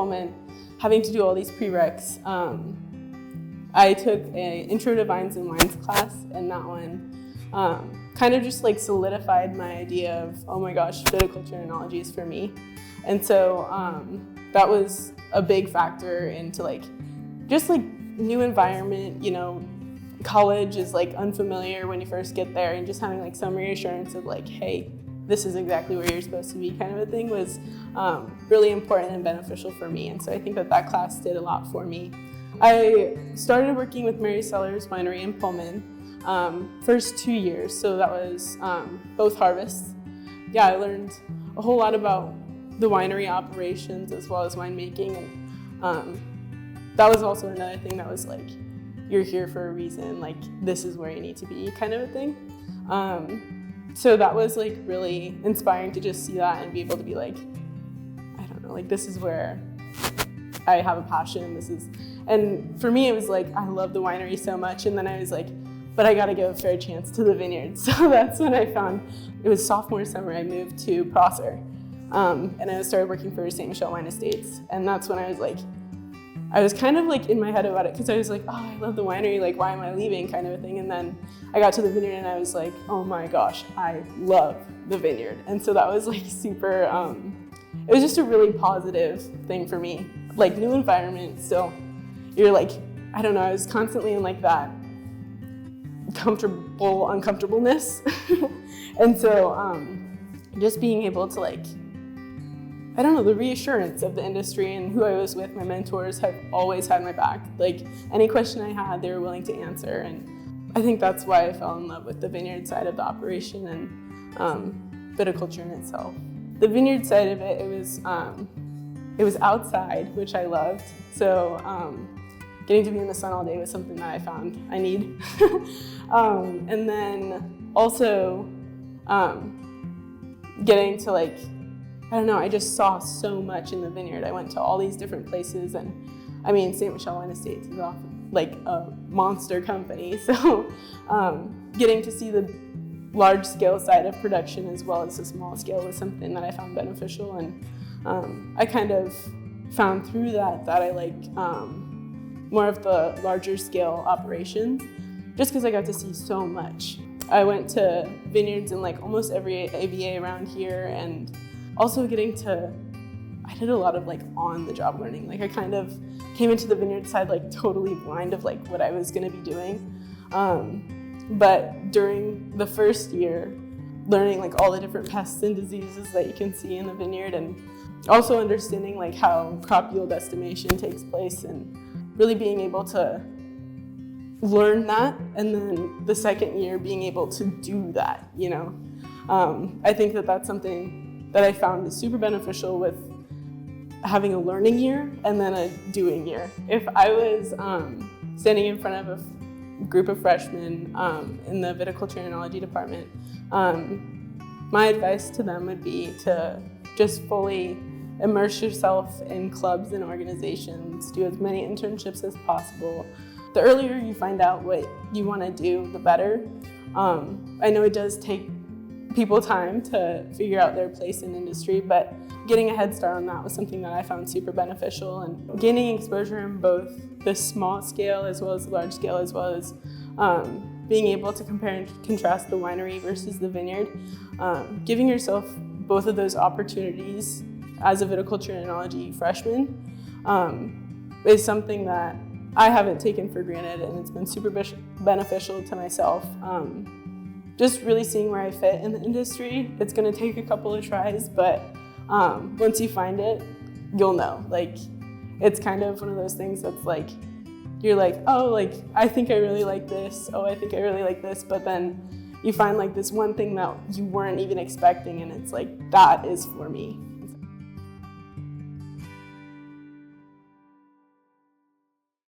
Pullman, having to do all these prereqs, I took an Intro to Vines and Wines class, and that one kind of just like solidified my idea of, oh my gosh, viticulture and enology is for me. And so that was a big factor into like, just like new environment, you know, college is like unfamiliar when you first get there, and just having like some reassurance of like, hey, this is exactly where you're supposed to be kind of a thing was really important and beneficial for me. And so I think that that class did a lot for me. I started working with Mary Sellers Winery in Pullman first 2 years, so that was both harvests. Yeah, I learned a whole lot about the winery operations as well as winemaking, and that was also another thing that was like, you're here for a reason, like this is where you need to be kind of a thing. So that was like really inspiring to just see that and be able to be like, I don't know, like this is where I have a passion, and for me it was like, I love the winery so much, and then I was like, but I gotta give a fair chance to the vineyard. So that's when I found, it was sophomore summer, I moved to Prosser, and I started working for St. Michel Wine Estates, and that's when I was like, I was kind of like in my head about it, because I was like, oh, I love the winery, like why am I leaving kind of a thing, and then I got to the vineyard and I was like, oh my gosh, I love the vineyard. And so that was like super, it was just a really positive thing for me, like new environment, so you're like, I don't know, I was constantly in like that comfortable uncomfortableness. And so just being able to like, I don't know, the reassurance of the industry and who I was with, my mentors have always had my back. Like any question I had, they were willing to answer. And I think that's why I fell in love with the vineyard side of the operation and viticulture in itself. The vineyard side of it, it was outside, which I loved. So getting to be in the sun all day was something that I found I need. And then also getting to like, I don't know, I just saw so much in the vineyard. I went to all these different places, and I mean, St. Michel Wine Estates is like a monster company. So getting to see the large scale side of production as well as the small scale was something that I found beneficial. And I kind of found through that I like more of the larger scale operations, just because I got to see so much. I went to vineyards in like almost every AVA around here, and also I did a lot of like on the job learning. Like I kind of came into the vineyard side like totally blind of like what I was gonna be doing. But during the first year, learning like all the different pests and diseases that you can see in the vineyard, and also understanding like how crop yield estimation takes place, and really being able to learn that, and then the second year being able to do that, you know. I think that that's something that I found is super beneficial with having a learning year and then a doing year. If I was standing in front of a group of freshmen in the viticulture and enology department, my advice to them would be to just fully immerse yourself in clubs and organizations, do as many internships as possible. The earlier you find out what you want to do, the better. I know it does take people time to figure out their place in industry, but getting a head start on that was something that I found super beneficial, and gaining exposure in both the small scale as well as the large scale, as well as being able to compare and contrast the winery versus the vineyard. Giving yourself both of those opportunities as a viticulture and enology freshman is something that I haven't taken for granted, and it's been super beneficial to myself. Just really seeing where I fit in the industry. It's gonna take a couple of tries, but once you find it, you'll know. Like, it's kind of one of those things that's like, you're like, oh, like, I think I really like this. Oh, I think I really like this. But then you find like this one thing that you weren't even expecting, and it's like, that is for me.